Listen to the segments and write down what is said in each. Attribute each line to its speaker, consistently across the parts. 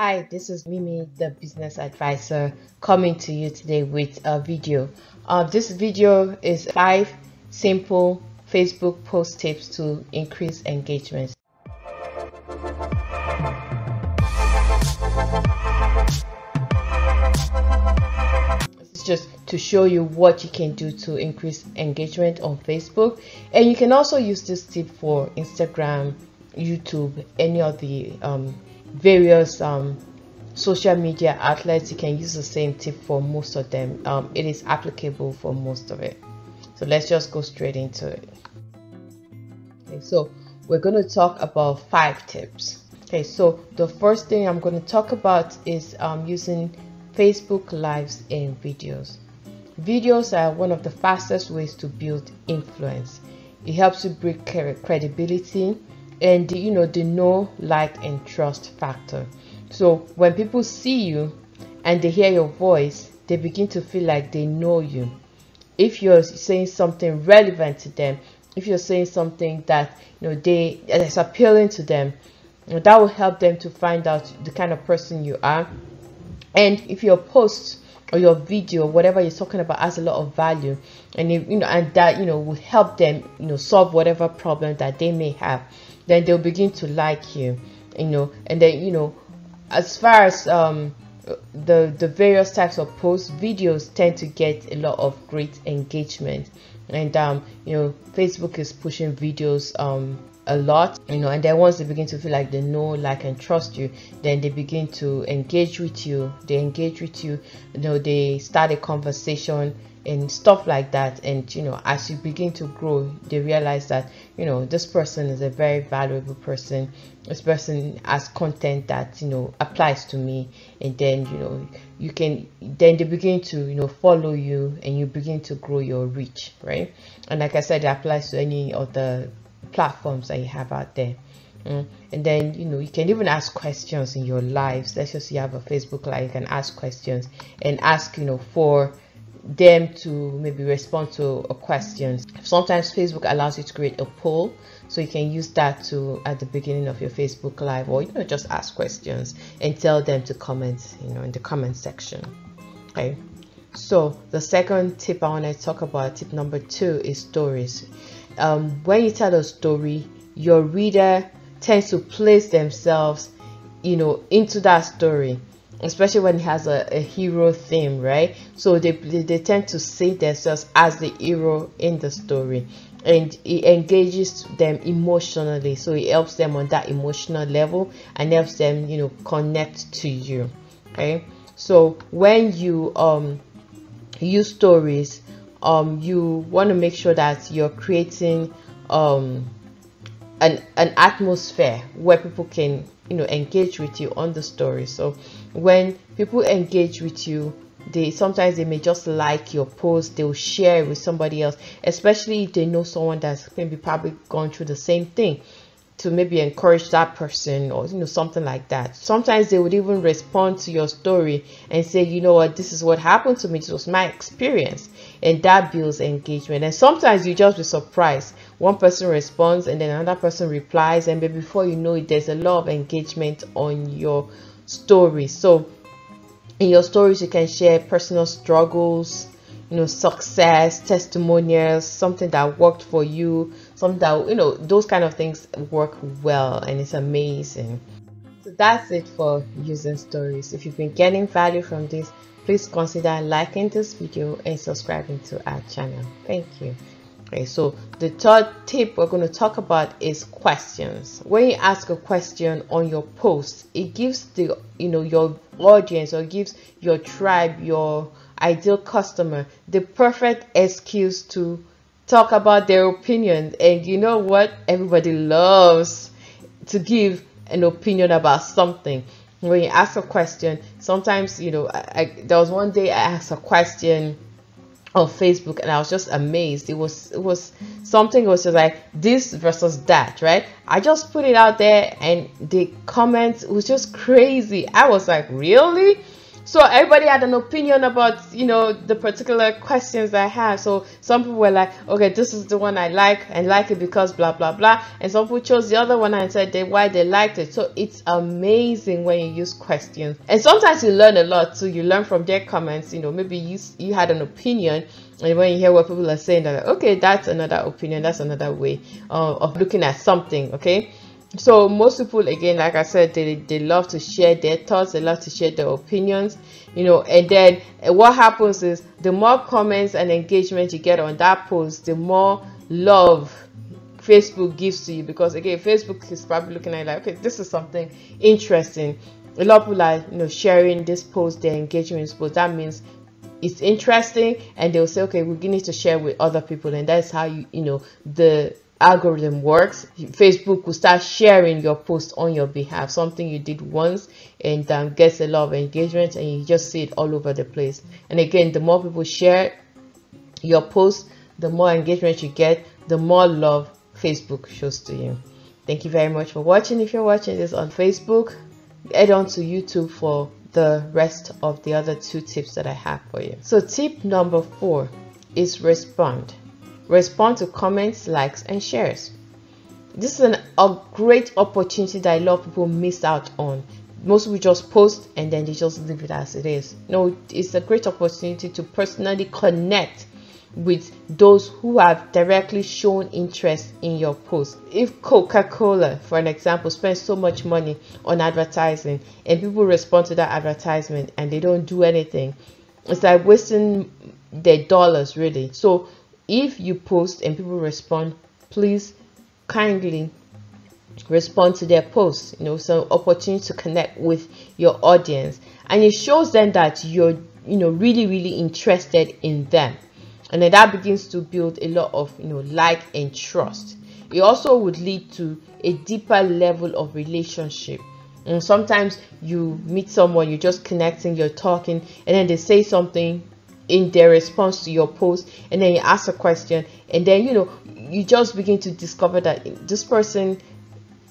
Speaker 1: Hi, this is Mimi, the business advisor, coming to you today with a video. This video is 5 simple Facebook post tips to increase engagement. It's just to show you what you can do to increase engagement on Facebook, and you can also use this tip for Instagram, YouTube, any of the various social media outlets. You can use the same tip for most of them. It is applicable for most of it. So let's just go straight into it. Okay, so we're going to talk about 5 tips. Okay, so the first thing I'm going to talk about is using Facebook Lives and videos. Videos are one of the fastest ways to build influence. It helps you build credibility and the know, like, and trust factor. So when people see you and they hear your voice, they begin to feel like they know you. If you're saying something relevant to them, if you're saying something that is appealing to them, that will help them to find out the kind of person you are. And if your post or your video, whatever you're talking about, has a lot of value, and that will help them solve whatever problem that they may have, then they'll begin to like you, and then as far as the various types of posts, videos tend to get a lot of great engagement, and Facebook is pushing videos a lot, and then once they begin to feel like they know, like, and trust you, then they begin to engage with you. They start a conversation and stuff like that. And as you begin to grow, they realize that this person is a very valuable person. This person has content that applies to me, and then then they begin to follow you, and you begin to grow your reach, right? And like I said, it applies to any of the platforms that you have out there. And then you can even ask questions in your lives. Let's just say you have a Facebook Live, you can ask questions and ask for them to maybe respond to a question. Sometimes Facebook allows you to create a poll, so you can use that to at the beginning of your Facebook Live, or just ask questions and tell them to comment in the comment section. Okay, so the second tip I want to talk about, tip number 2, is stories. When you tell a story, your reader tends to place themselves into that story, especially when it has a hero theme, right? So they tend to see themselves as the hero in the story, and it engages them emotionally. So it helps them on that emotional level and helps them connect to you. Okay, so when you use stories, you want to make sure that you're creating an atmosphere where people can engage with you on the story. So when people engage with you, sometimes they may just like your post, they'll share it with somebody else, especially if they know someone that's maybe probably gone through the same thing, to maybe encourage that person, or something like that. Sometimes they would even respond to your story and say, what, this is what happened to me, this was my experience, and that builds engagement. And sometimes you just be surprised, one person responds and then another person replies, and before you know it, there's a lot of engagement on your story. So in your stories, you can share personal struggles, success, testimonials, something that worked for you, something that those kind of things work well, and it's amazing. So that's it for using stories. If you've been getting value from this, please consider liking this video and subscribing to our channel. Thank you. Okay, so the third tip we're going to talk about is questions. When you ask a question on your post, it gives your audience, or gives your tribe, your ideal customer, the perfect excuse to talk about their opinion. And you know what? Everybody loves to give an opinion about something. When you ask a question, sometimes there was one day I asked a question on Facebook, and I was just amazed. It was something, it was just like this versus that, right? I just put it out there, and the comments was just crazy. I was like, really? So everybody had an opinion about, the particular questions I had. So some people were like, okay, this is the one I like and like it because blah blah blah, and some people chose the other one and said why they liked it. So it's amazing when you use questions, and sometimes you learn a lot too. You learn from their comments. Maybe you had an opinion, and when you hear what people are saying, they're like, okay, that's another opinion, that's another way of looking at something. Okay. So most people, again, like I said, they love to share their thoughts, they love to share their opinions, and then what happens is the more comments and engagement you get on that post, the more love Facebook gives to you, because again, Facebook is probably looking at it like, okay, this is something interesting. A lot of people are sharing this post, their engagement post. That means it's interesting, and they'll say, okay, we need to share with other people, and that's how the algorithm works. Facebook will start sharing your post on your behalf, something you did once, and gets a lot of engagement, and you just see it all over the place. And again, the more people share your post, the more engagement you get, the more love Facebook shows to you. Thank you very much for watching. If you're watching this on Facebook, head on to YouTube for the rest of the other 2 tips that I have for you. So tip number 4 is respond. Respond to comments, likes, and shares. This is a great opportunity that a lot of people miss out on. Most people just post and then they just leave it as it is. No, it's a great opportunity to personally connect with those who have directly shown interest in your post. If Coca-Cola, for an example, spends so much money on advertising and people respond to that advertisement and they don't do anything, it's like wasting their dollars, really. So if you post and people respond, please kindly respond to their posts. So opportunity to connect with your audience, and it shows them that you're really interested in them, and then that begins to build a lot of like and trust. It also would lead to a deeper level of relationship. And sometimes you meet someone, you're just connecting, you're talking, and then they say something in their response to your post, and then you ask a question, and then you just begin to discover that this person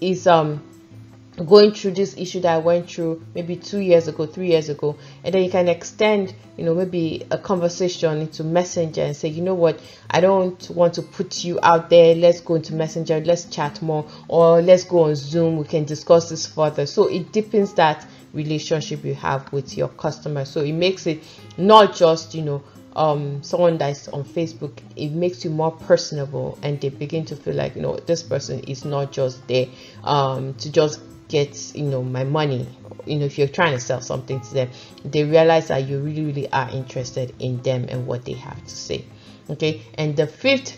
Speaker 1: is going through this issue that I went through maybe 2 years ago, 3 years ago, and then you can extend maybe a conversation into Messenger and say, you know what, I don't want to put you out there, let's go into Messenger, let's chat more, or let's go on Zoom, we can discuss this further. So it deepens that relationship you have with your customer. So it makes it not just someone that's on Facebook, it makes you more personable, and they begin to feel like this person is not just there to just get my money. If you're trying to sell something to them, they realize that you really are interested in them and what they have to say. Okay, and the 5th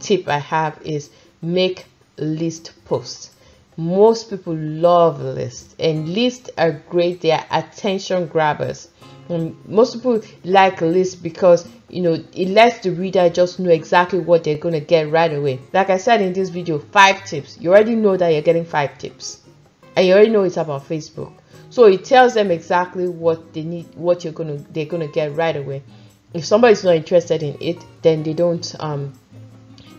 Speaker 1: tip I have is make list posts. Most people love lists, and lists are great. They are attention grabbers. Most people like lists because it lets the reader just know exactly what they're going to get right away. Like I said in this video, 5 tips. You already know that you're getting 5 tips, and you already know it's about Facebook. So it tells them exactly what they need, what they're gonna get right away. If somebody's not interested in it, then they don't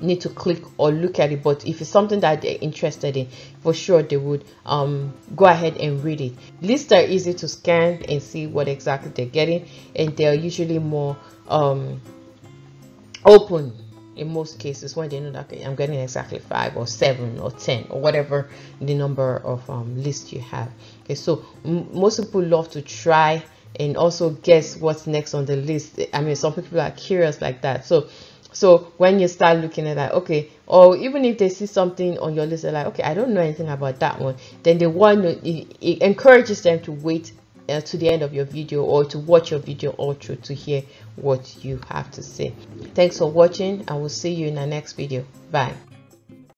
Speaker 1: need to click or look at it. But if it's something that they're interested in, for sure they would go ahead and read it. Lists are easy to scan and see what exactly they're getting, and they're usually more open in most cases when they know that, okay, I'm getting exactly 5 or 7 or 10 or whatever the number of lists you have. Okay, so most people love to try and also guess what's next on the list. I mean, some people are curious like that. So when you start looking at that, okay, or even if they see something on your list, they're like, okay, I don't know anything about that one, then they want to, it encourages them to wait to the end of your video or to watch your video all through to hear what you have to say. Thanks for watching, and we'll see you in the next video. Bye.